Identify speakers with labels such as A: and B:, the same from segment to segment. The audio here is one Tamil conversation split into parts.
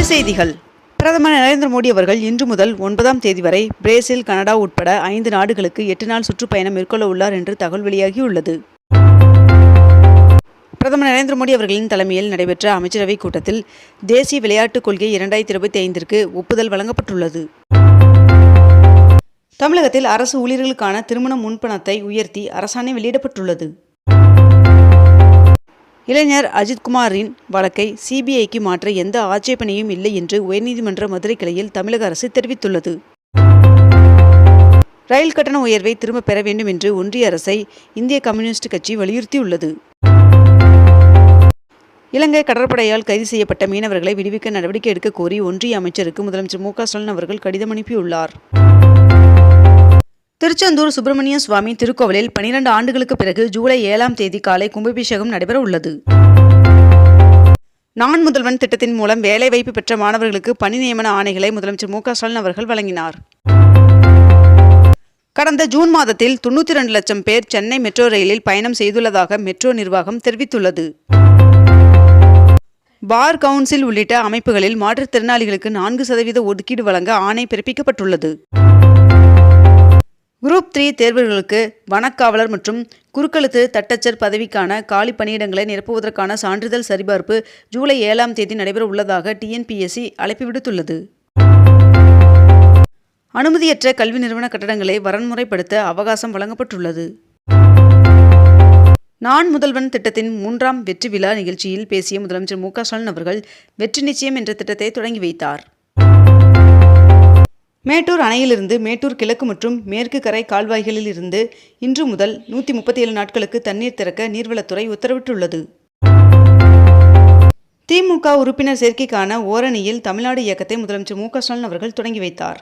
A: செய்திகள். பிரதமர் நரேந்திர மோடி அவர்கள் இன்று முதல் 9ஆம் தேதி வரை பிரேசில், கனடா உட்பட 5 நாடுகளுக்கு 8 நாள் சுற்றுப்பயணம் மேற்கொள்ள உள்ளார் என்று தகவல் வெளியாகியுள்ளது. பிரதமர் நரேந்திர மோடி அவர்களின் தலைமையில் நடைபெற்ற அமைச்சரவைக் கூட்டத்தில் தேசிய விளையாட்டுக் கொள்கை 2025ற்கு ஒப்புதல் வழங்கப்பட்டுள்ளது. தமிழகத்தில் அரசு ஊழியர்களுக்கான திருமண முன்பணத்தை உயர்த்தி அரசாணை வெளியிடப்பட்டுள்ளது. இளைஞர் அஜித்குமாரின் வழக்கை சிபிஐக்கு மாற்ற எந்த ஆட்சேபனையும் இல்லை என்று உயர்நீதிமன்ற மதுரை கிளையில் தமிழக அரசு தெரிவித்துள்ளது. ரயில் கட்டண உயர்வை திரும்பப் பெற வேண்டும் என்று ஒன்றிய அரசை இந்திய கம்யூனிஸ்ட் கட்சி வலியுறுத்தியுள்ளது. இலங்கை கடற்படையால் கைது செய்யப்பட்ட மீனவர்களை விடுவிக்க நடவடிக்கை எடுக்க கோரி ஒன்றிய அமைச்சருக்கு முதலமைச்சர் மு.க.ஸ்டாலின் அவர்கள் கடிதம் அனுப்பியுள்ளார். திருச்செந்தூர் சுப்பிரமணிய சுவாமி திருக்கோவிலில் 12 ஆண்டுகளுக்கு பிறகு ஜூலை 7ஆம் தேதி காலை கும்பாபிஷேகம் நடைபெற உள்ளது. நான் முதல்வன் திட்டத்தின் மூலம் வேலைவாய்ப்பு பெற்ற மாணவர்களுக்கு பணி நியமன ஆணைகளை முதலமைச்சர் மு.க.ஸ்டாலின் அவர்கள் வழங்கினார். கடந்த ஜூன் மாதத்தில் 92 லட்சம் பேர் சென்னை மெட்ரோ ரயிலில் பயணம் செய்துள்ளதாக மெட்ரோ நிர்வாகம் தெரிவித்துள்ளது. பார் கவுன்சில் உள்ளிட்ட அமைப்புகளில் மாற்றுத்திறனாளிகளுக்கு 4% ஒதுக்கீடு வழங்க ஆணை பிறப்பிக்கப்பட்டுள்ளது. குரூப் 3 தேர்வுகளுக்கு வனக்காவலர் மற்றும் குறுக்கெழுத்து தட்டச்சர் பதவிக்கான காலி பணியிடங்களை நிரப்புவதற்கான சான்றிதழ் சரிபார்ப்பு ஜூலை 7ஆம் தேதி நடைபெற உள்ளதாக டிஎன்பிஎஸ்சி அழைப்பு விடுத்துள்ளது. அனுமதியற்ற கல்வி நிறுவன கட்டடங்களை வரன்முறைப்படுத்த அவகாசம் வழங்கப்பட்டுள்ளது. நான் முதல்வன் திட்டத்தின் 3ஆம் வெற்றி விழா நிகழ்ச்சியில் பேசிய முதலமைச்சர் மு.க.ஸ்டாலின் அவர்கள் வெற்றி நிச்சயம் என்ற திட்டத்தை தொடங்கி வைத்தார். மேட்டூர் அணையிலிருந்து மேட்டூர் கிழக்கு மற்றும் மேற்கு கரை கால்வாய்களில் இருந்து இன்று முதல் 137 நாட்களுக்கு தண்ணீர் திறக்க நீர்வளத்துறை உத்தரவிட்டுள்ளது. திமுக உறுப்பினர் சேர்க்கைக்கான ஓரணியில் தமிழ்நாடு இயக்கத்தை முதலமைச்சர் மு.க.ஸ்டாலின் அவர்கள் தொடங்கி வைத்தார்.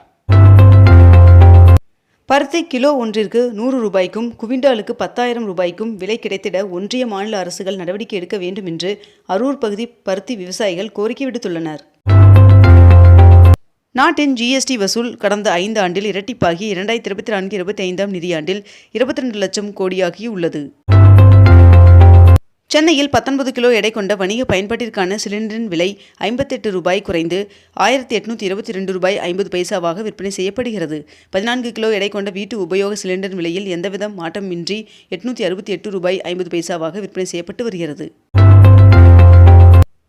A: பருத்தி கிலோ ஒன்றிற்கு 100 ரூபாய்க்கும் குவிண்டாலுக்கு 10,000 ரூபாய்க்கும் விலை கிடைத்திட ஒன்றிய மாநில அரசுகள் நடவடிக்கை எடுக்க வேண்டும் என்று அரூர் பகுதி பருத்தி விவசாயிகள் கோரிக்கை விடுத்துள்ளனர். நாட்டின் ஜிஎஸ்டி வசூல் கடந்த 5 ஆண்டில் இரட்டிப்பாகி 2024-25ஆம் நிதியாண்டில் 22 லட்சம் கோடியாகியுள்ளது. சென்னையில் 19 கிலோ எடை கொண்ட வணிக பயன்பாட்டிற்கான சிலிண்டரின் விலை 58 ரூபாய் குறைந்து 1822 ரூபாய் 50 பைசாவாக விற்பனை செய்யப்படுகிறது. 14 கிலோ எடை கொண்ட வீட்டு உபயோக சிலிண்டர் விலையில் எந்தவித மாற்றமின்றி 868 ரூபாய் 50 பைசாவாக விற்பனை செய்யப்பட்டு வருகிறது.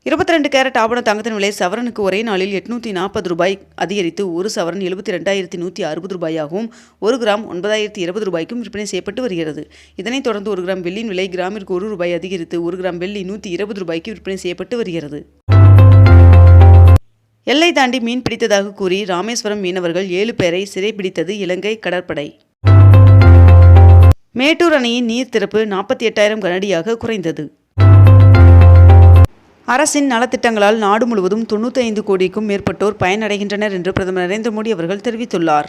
A: 22 கேரட் ஆபண தங்கத்தின் விலை சவரனுக்கு ஒரே நாளில் 840 ரூபாய் அதிகரித்து ஒரு சவரன் 72,160 ரூபாயாகவும் 1 கிராம் 9,020 ரூபாய்க்கும் விற்பனை செய்யப்பட்டு வருகிறது. இதனைத் தொடர்ந்து 1 கிராம் வெள்ளியின் விலை கிராமிற்கு 1 ரூபாய் அதிகரித்து 1 கிராம் வெள்ளி 120 ரூபாய்க்கு விற்பனை செய்யப்பட்டு வருகிறது. எல்லை தாண்டி மீன் பிடித்ததாக கூறி ராமேஸ்வரம் மீனவர்கள் 7 பேரை சிறைபிடித்தது இலங்கை கடற்படை. மேட்டூர் அணையின் நீர் திறப்பு 48,000 கனஅடியாக குறைந்தது. அரசின் நலத்திட்டங்களால் நாடு முழுவதும் 95 கோடிக்கும் மேற்பட்டோர் பயனடைகின்றனர் என்று பிரதமர் நரேந்திர மோடி அவர்கள் தெரிவித்துள்ளார்.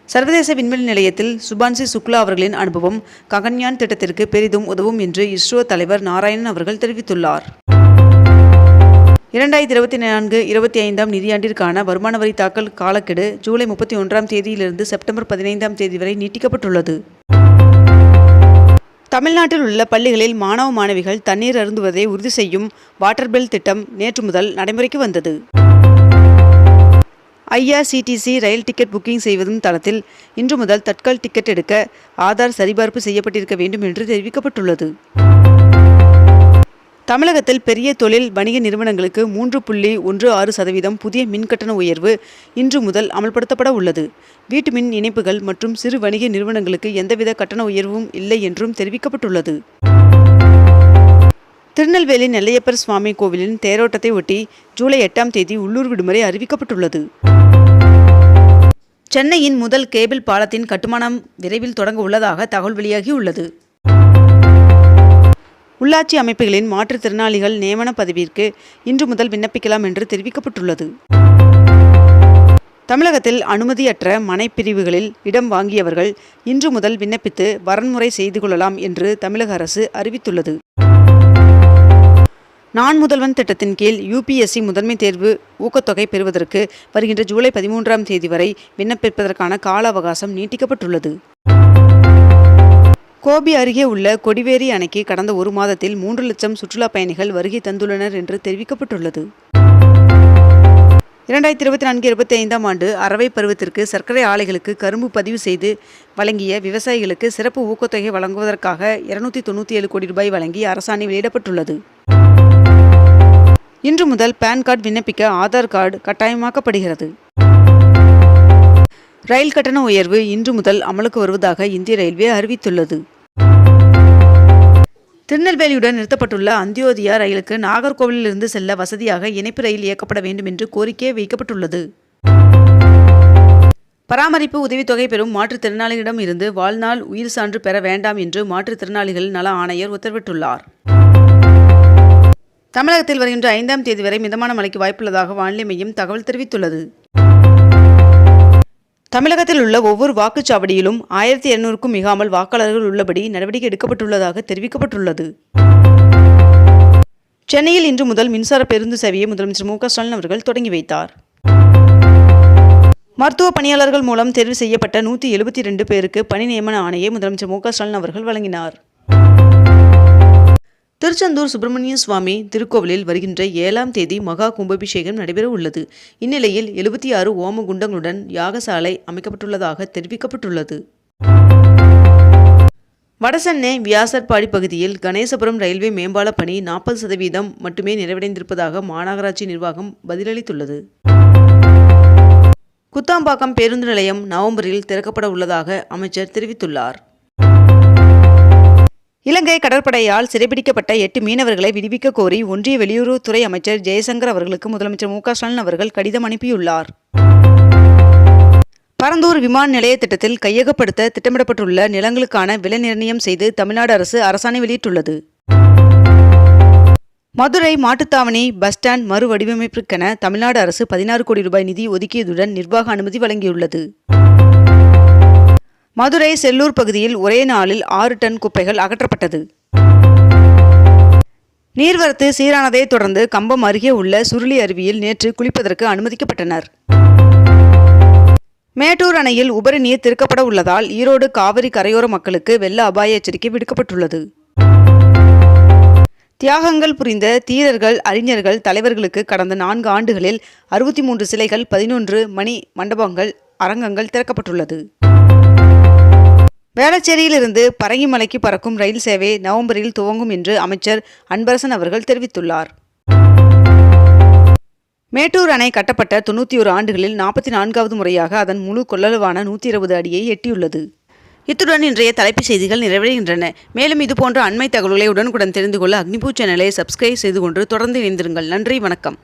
A: சர்வதேச விண்வெளி நிலையத்தில் சுபான்சி சுக்லா அவர்களின் அனுபவம் ககன்யான் திட்டத்திற்கு பெரிதும் உதவும் என்று இஸ்ரோ தலைவர் நாராயணன் அவர்கள் தெரிவித்துள்ளார். 2024-25ஆம் நிதியாண்டிற்கான வருமான வரி தாக்கல் காலக்கெடு ஜூலை 31ஆம் தேதியிலிருந்து செப்டம்பர் 15ஆம் தேதி வரை நீட்டிக்கப்பட்டுள்ளது. தமிழ்நாட்டில் உள்ள பள்ளிகளில் மாணவ மாணவிகள் தண்ணீர் அருந்துவதை உறுதி செய்யும் வாட்டர் பெல் திட்டம் நேற்று முதல் நடைமுறைக்கு வந்தது. IRCTC ரயில் டிக்கெட் புக்கிங் செய்வதும் தளத்தில் இன்று முதல் தட்கல் டிக்கெட் எடுக்க ஆதார் சரிபார்ப்பு செய்யப்பட்டிருக்க வேண்டும் என்று தெரிவிக்கப்பட்டுள்ளது. தமிழகத்தில் பெரிய தொழில் வணிக நிறுவனங்களுக்கு 3.16% புதிய மின்கட்டண உயர்வு இன்று முதல் அமல்படுத்தப்பட உள்ளது. வீட்டு மின் இணைப்புகள் மற்றும் சிறு வணிக நிறுவனங்களுக்கு எந்தவித கட்டண உயர்வும் இல்லை என்றும் தெரிவிக்கப்பட்டுள்ளது. திருநெல்வேலி நெல்லையப்பர் சுவாமி கோவிலின் தேரோட்டத்தை ஒட்டி ஜூலை 8ஆம் தேதி உள்ளூர் விடுமுறை அறிவிக்கப்பட்டுள்ளது. சென்னையின் முதல் கேபிள் பாலத்தின் கட்டுமானம் விரைவில் தொடங்க உள்ளதாக தகவல் வெளியாகியுள்ளது. உள்ளாட்சி அமைப்புகளின் மாற்றுத்திறனாளிகள் நியமன பதவிக்கு இன்று முதல் விண்ணப்பிக்கலாம் என்று தெரிவிக்கப்பட்டுள்ளது. தமிழகத்தில் அனுமதியற்ற மனைப்பிரிவுகளில் இடம் வாங்கியவர்கள் இன்று முதல் விண்ணப்பித்து வரன்முறை செய்து கொள்ளலாம் என்று தமிழக அரசு அறிவித்துள்ளது. நான் முதல்வன் திட்டத்தின் கீழ் UPSC முதன்மை தேர்வு ஊக்கத்தொகை பெறுவதற்கு வருகின்ற ஜூலை 13ஆம் தேதி வரை விண்ணப்பிப்பதற்கான கால அவகாசம் நீட்டிக்கப்பட்டுள்ளது. கோபி அருகே உள்ள கொடிவேரி அணைக்கு கடந்த ஒரு மாதத்தில் 3 லட்சம் சுற்றுலா பயணிகள் வருகை தந்துள்ளனர் என்று தெரிவிக்கப்பட்டுள்ளது. 2024-25 ஆண்டு அரவை பருவத்திற்கு சர்க்கரை ஆலைகளுக்கு கரும்பு பதிவு செய்து வழங்கிய விவசாயிகளுக்கு சிறப்பு ஊக்கத்தொகை வழங்குவதற்காக 297 கோடி ரூபாய் வழங்கி அரசாணை வெளியிடப்பட்டுள்ளது. இன்று முதல் பான் கார்டு விண்ணப்பிக்க ஆதார் கார்டு கட்டாயமாக்கப்படுகிறது. ரயில் கட்டண உயர்வு இன்று முதல் அமலுக்கு வருவதாக இந்திய ரயில்வே அறிவித்துள்ளது. திருநெல்வேலியுடன் நிறுத்தப்பட்டுள்ள அந்தியோதயா ரயிலுக்கு நாகர்கோவிலிருந்து செல்ல வசதியாக இணைப்பு ரயில் இயக்கப்பட வேண்டும் என்று கோரிக்கை வைக்கப்பட்டுள்ளது. பராமரிப்பு உதவித்தொகை பெறும் மாற்றுத்திறனாளிகளிடம் இருந்து வாழ்நாள் உயிர் சான்று பெற வேண்டாம் என்று மாற்றுத்திறனாளிகள் நல ஆணையர் உத்தரவிட்டுள்ளார். தமிழகத்தில் வருகின்ற 5ஆம் தேதி வரை மிதமான மழைக்கு வாய்ப்புள்ளதாக வானிலை மையம் தகவல் தெரிவித்துள்ளது. தமிழகத்தில் உள்ள ஒவ்வொரு வாக்குச்சாவடியிலும் 1200க்கும் மிகாமல் வாக்காளர்கள் உள்ளபடி நடவடிக்கை எடுக்கப்பட்டுள்ளதாக தெரிவிக்கப்பட்டுள்ளது. சென்னையில் இன்று முதல் மின்சார பேருந்து சேவையை முதலமைச்சர் மு க ஸ்டாலின் அவர்கள் தொடங்கி வைத்தார். மருத்துவ பணியாளர்கள் மூலம் தேர்வு செய்யப்பட்ட 172 பேருக்கு பணி நியமன ஆணையை முதலமைச்சர் மு க ஸ்டாலின் அவர்கள் வழங்கினார். திருச்செந்தூர் சுப்பிரமணிய சுவாமி திருக்கோவிலில் வருகின்ற 7ஆம் தேதி மகா கும்பாபிஷேகம் நடைபெற உள்ளது. இந்நிலையில் 76 ஓம குண்டங்களுடன் யாகசாலை அமைக்கப்பட்டுள்ளதாக தெரிவிக்கப்பட்டுள்ளது. வடசென்னை வியாசர்பாடி பகுதியில் கணேசபுரம் ரயில்வே மேம்பால பணி 40% மட்டுமே நிறைவடைந்திருப்பதாக மாநகராட்சி நிர்வாகம் பதிலளித்துள்ளது. குத்தாம்பாக்கம் பேருந்து நிலையம் நவம்பரில் திறக்கப்பட உள்ளதாக அமைச்சர் தெரிவித்துள்ளார். இலங்கை கடற்படையால் சிறைபிடிக்கப்பட்ட 8 மீனவர்களை விடுவிக்க கோரி ஒன்றிய வெளியுறவுத்துறை அமைச்சர் ஜெயசங்கர் அவர்களுக்கு முதலமைச்சர் மு க ஸ்டாலின் அவர்கள் கடிதம் அனுப்பியுள்ளார். பரந்தூர் விமான நிலைய திட்டத்தில் கையகப்படுத்த திட்டமிடப்பட்டுள்ள நிலங்களுக்கான விலை நிர்ணயம் செய்து தமிழ்நாடு அரசு அரசாணை வெளியிட்டுள்ளது. மதுரை மாட்டுத்தாவணி பஸ் ஸ்டாண்ட் மறு வடிவமைப்பிற்கென தமிழ்நாடு அரசு 16 கோடி ரூபாய் நிதி ஒதுக்கியதுடன் நிர்வாக அனுமதி வழங்கியுள்ளது. மதுரை செல்லூர் பகுதியில் ஒரே நாளில் 6 டன் குப்பைகள் அகற்றப்பட்டது. நீர்வரத்து சீரானதை தொடர்ந்து கம்பம் அருகே உள்ள சுருளி அருவியில் நேற்று குளிப்பதற்கு அனுமதிக்கப்பட்டனர். மேட்டூர் அணையில் உபரி நீர் திறக்கப்பட உள்ளதால் ஈரோடு காவிரி கரையோர மக்களுக்கு வெள்ள அபாய எச்சரிக்கை விடுக்கப்பட்டுள்ளது. தியாகங்கள் புரிந்த தீரர்கள், அறிஞர்கள், தலைவர்களுக்கு கடந்த 4 ஆண்டுகளில் 63 சிலைகள், 11 மணி மண்டபங்கள், அரங்கங்கள் திறக்கப்பட்டுள்ளது. வேளச்சேரியிலிருந்து பரங்கிமலைக்கு பறக்கும் ரயில் சேவை நவம்பரில் துவங்கும் என்று அமைச்சர் அன்பரசன் அவர்கள் தெரிவித்துள்ளார். மேட்டூர் அணை கட்டப்பட்ட 91 ஆண்டுகளில் 44வது முறையாக அதன் முழு கொள்ளளவான 120 அடியை எட்டியுள்ளது. இத்துடன் இன்றைய தலைப்புச் செய்திகள் நிறைவடைகின்றன. மேலும் இதுபோன்ற அண்மை தகவல்களை உடனுக்குடன் தெரிந்து கொள்ள அக்னிபூ சேனலை சப்ஸ்கிரைப் செய்து கொண்டு தொடர்ந்து இணைந்திருங்கள். நன்றி, வணக்கம்.